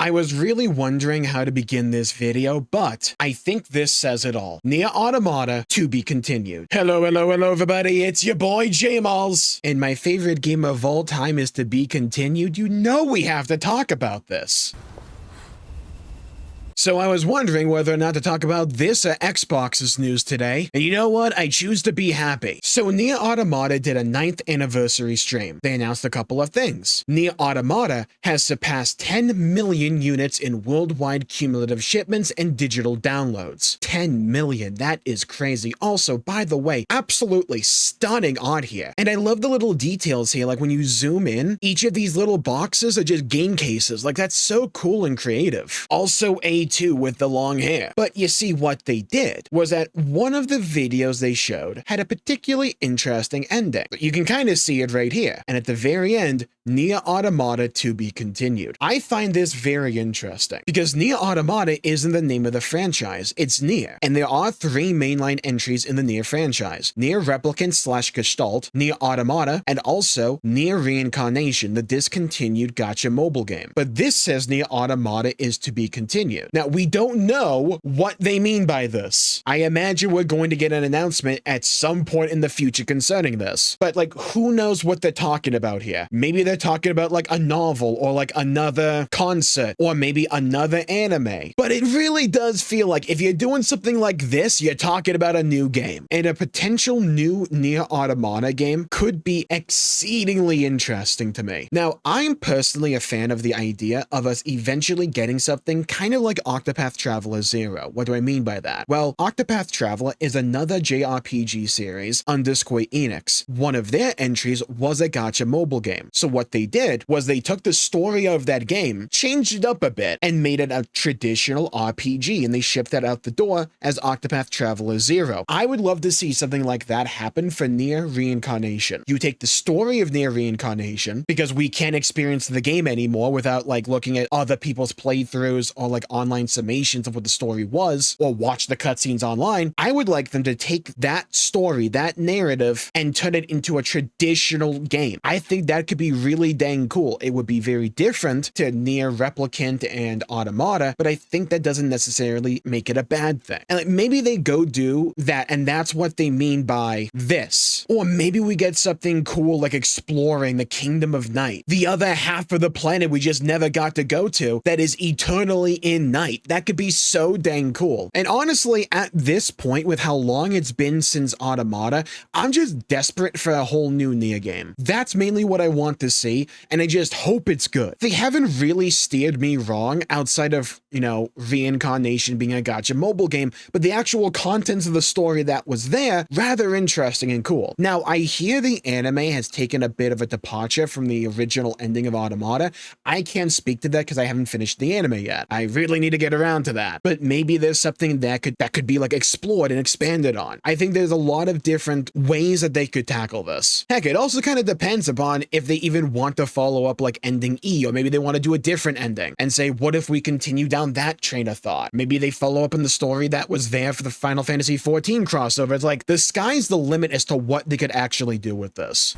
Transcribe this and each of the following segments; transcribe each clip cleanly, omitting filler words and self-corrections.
I was really wondering how to begin this video, but I think this says it all. Nier Automata to be continued. Hello everybody, it's your boy Jmulls. And my favorite game of all time is to be continued. You know we have to talk about this. So I was wondering whether or not to talk about this Xbox's news today, and you know what? I choose to be happy. So Nier Automata did a 9th anniversary stream. They announced a couple of things. Nier Automata has surpassed 10 million units in worldwide cumulative shipments and digital downloads. 10 million, that is crazy. Also, by the way, absolutely stunning art here. And I love the little details here, like when you zoom in, each of these little boxes are just game cases. Like that's so cool and creative. Also, A2 with the long hair. But you see, what they did was that one of the videos they showed had a particularly interesting ending. You can kind of see it right here. And at the very end, Nier Automata to be continued. I find this very interesting because Nier Automata isn't the name of the franchise, it's Nier. And there are 3 mainline entries in the Nier franchise: Nier Replicant / Gestalt, Nier Automata, and also Nier Reincarnation, the discontinued gacha mobile game. But this says Nier Automata is to be continued. Now, we don't know what they mean by this. I imagine we're going to get an announcement at some point in the future concerning this. But like, who knows what they're talking about here? Maybe they're talking about like a novel or like another concert or maybe another anime. But it really does feel like if you're doing something like this, you're talking about a new game. And a potential new Nier Automata game could be exceedingly interesting to me. Now, I'm personally a fan of the idea of us eventually getting something kind of like Octopath Traveler 0. What do I mean by that? Well, Octopath Traveler is another JRPG series under Square Enix. One of their entries was a gacha mobile game. So what they did was they took the story of that game, changed it up a bit, and made it a traditional RPG, and they shipped that out the door as Octopath Traveler 0. I would love to see something like that happen for Nier Reincarnation. You take the story of Nier Reincarnation, because we can't experience the game anymore without like looking at other people's playthroughs or like online summations of what the story was, or watch the cutscenes online. I would like them to take that story, that narrative, and turn it into a traditional game. I think that could be really dang cool. It would be very different to Nier Replicant and Automata, but I think that doesn't necessarily make it a bad thing. And like, maybe they go do that, and that's what they mean by this. Or maybe we get something cool like exploring the Kingdom of Night, the other half of the planet we just never got to go to, that is eternally in night. That could be so dang cool. And honestly, at this point, with how long it's been since Automata, I'm just desperate for a whole new Nier game. That's mainly what I want to see, and I just hope it's good. They haven't really steered me wrong outside of, you know, Reincarnation being a gacha mobile game, but the actual contents of the story that was there, rather interesting and cool. Now, I hear the anime has taken a bit of a departure from the original ending of Automata. I can't speak to that because I haven't finished the anime yet. I really need to get around to that. But maybe there's something that could be like explored and expanded on. I think there's a lot of different ways that they could tackle this. Heck, it also kind of depends upon if they even want to follow up like ending E, or maybe they want to do a different ending and say, what if we continue down that train of thought? Maybe they follow up in the story that was there for the Final Fantasy XIV crossover. It's like the sky's the limit as to what they could actually do with this.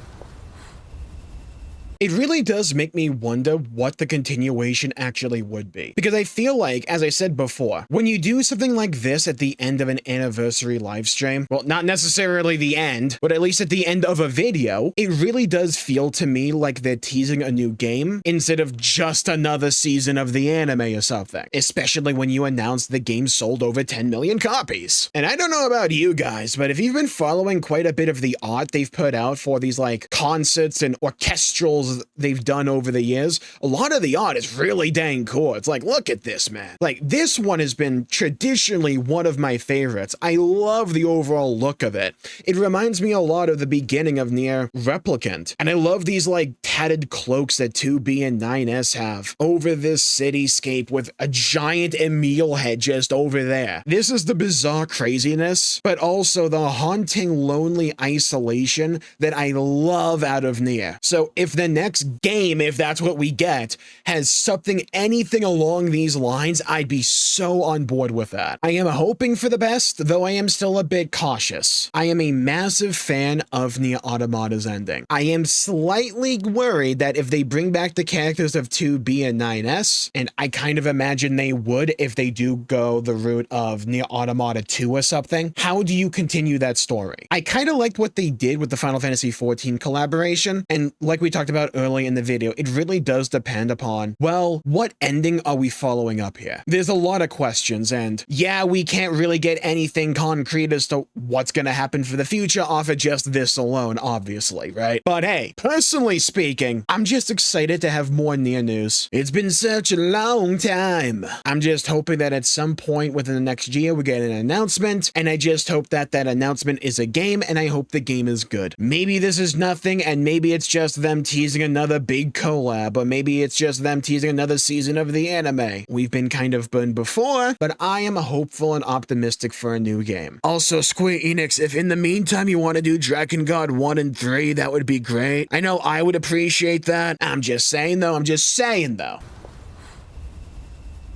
It really does make me wonder what the continuation actually would be. Because I feel like, as I said before, when you do something like this at the end of an anniversary live stream, well, not necessarily the end, but at least at the end of a video, it really does feel to me like they're teasing a new game instead of just another season of the anime or something. Especially when you announce the game sold over 10 million copies. And I don't know about you guys, but if you've been following quite a bit of the art they've put out for these like concerts and orchestrals they've done over the years, a lot of the art is really dang cool. It's like, look at this, man. Like, this one has been traditionally one of my favorites. I love the overall look of it. It reminds me a lot of the beginning of Nier Replicant. And I love these like tatted cloaks that 2B and 9S have over this cityscape with a giant Emil head just over there. This is the bizarre craziness, but also the haunting, lonely isolation that I love out of Nier. So if the next game, if that's what we get, has something, anything along these lines, I'd be so on board with that. I am hoping for the best, though I am still a bit cautious. I am a massive fan of Nier Automata's ending. I am slightly worried worried that if they bring back the characters of 2B and 9S, and I kind of imagine they would if they do go the route of Nier Automata 2 or something, how do you continue that story? I kind of liked what they did with the Final Fantasy XIV collaboration, and like we talked about early in the video, it really does depend upon, well, what ending are we following up here? There's a lot of questions, and yeah, we can't really get anything concrete as to what's gonna happen for the future off of just this alone, obviously, right? But hey, personally speaking, I'm just excited to have more Nier news. It's been such a long time. I'm just hoping that at some point within the next year we get an announcement, and I just hope that that announcement is a game, and I hope the game is good. Maybe this is nothing, and maybe it's just them teasing another big collab, or maybe it's just them teasing another season of the anime. We've been kind of burned before, but I am hopeful and optimistic for a new game. Also, Square Enix, if in the meantime you want to do Dragon God 1 and 3, that would be great. I know I would appreciate that. I'm just saying though.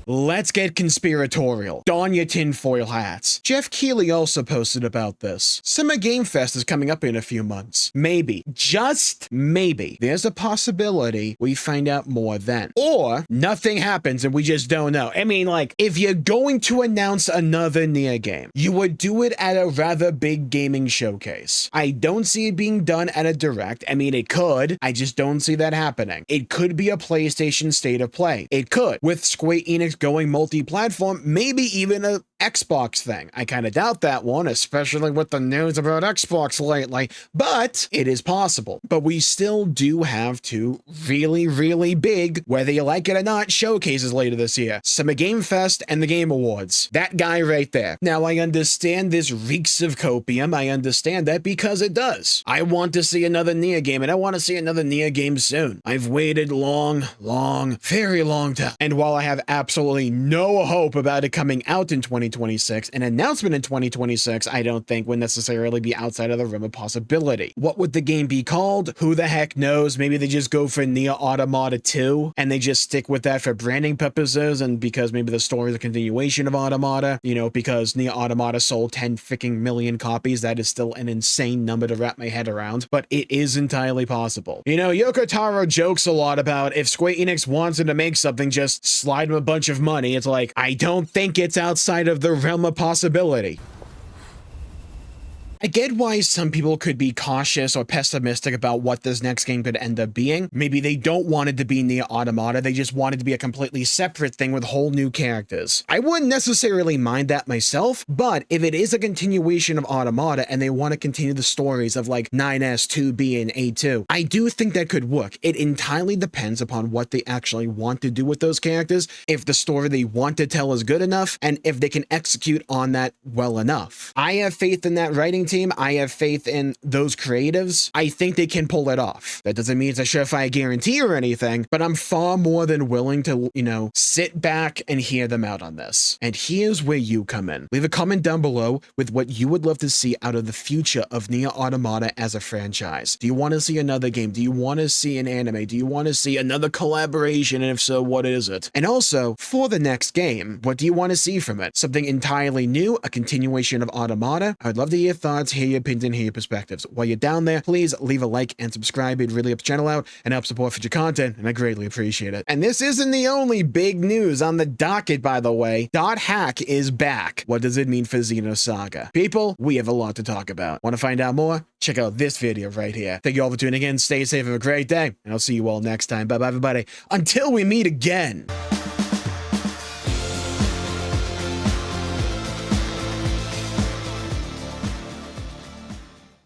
Let's get conspiratorial. Don your tinfoil hats. Jeff Keighley also posted about this. Summer Game Fest is coming up in a few months. Maybe, just maybe, there's a possibility we find out more then. Or nothing happens and we just don't know. I mean, like, if you're going to announce another Nier game, you would do it at a rather big gaming showcase. I don't see it being done at a direct. I mean, it could. I just don't see that happening. It could be a PlayStation State of Play. It could. With Square Enix going multi-platform, maybe even a Xbox thing. I kind of doubt that one, especially with the news about Xbox lately, but it is possible. But we still do have two really, really big, whether you like it or not, showcases later this year. Summer Game Fest and the Game Awards. That guy right there. Now, I understand this reeks of copium. I understand that because it does. I want to see another Nier game, and I want to see another Nier game soon. I've waited very long time. And while I have absolutely no hope about it coming out in 2026, an announcement in 2026, I don't think would necessarily be outside of the realm of possibility. What would the game be called? Who the heck knows? Maybe they just go for Nier Automata 2 and they just stick with that for branding purposes, and because maybe the story is a continuation of Automata, you know, because Nier Automata sold 10 freaking million copies. That is still an insane number to wrap my head around, but it is entirely possible. You know, Yoko Taro jokes a lot about if Square Enix wanted to make something, just slide them a bunch of money. It's like, I don't think it's outside of the realm of possibility. I get why some people could be cautious or pessimistic about what this next game could end up being. Maybe they don't want it to be Nier Automata, they just want it to be a completely separate thing with whole new characters. I wouldn't necessarily mind that myself, but if it is a continuation of Automata and they want to continue the stories of like 9S, 2B, and A2, I do think that could work. It entirely depends upon what they actually want to do with those characters, if the story they want to tell is good enough, and if they can execute on that well enough. I have faith in that writing team. I have faith in those creatives. I think they can pull it off. That doesn't mean it's a surefire guarantee or anything, but I'm far more than willing to, you know, sit back and hear them out on this. And here's where you come in. Leave a comment down below with what you would love to see out of the future of Nier Automata as a franchise. Do you want to see another game? Do you want to see an anime? Do you want to see another collaboration? And if so, what is it? And also, for the next game, what do you want to see from it? Something entirely new? A continuation of Automata? I'd love to hear your thoughts, hear your opinions, and hear your perspectives. While you're down there, please leave a like and subscribe. It really helps the channel out and helps support future content, and I greatly appreciate it. And this isn't the only big news on the docket, by the way. .hack is back. What does it mean for Xenosaga? People, we have a lot to talk about. Want to find out more? Check out this video right here. Thank you all for tuning in. Stay safe. Have a great day, and I'll see you all next time. Bye-bye, everybody. Until we meet again.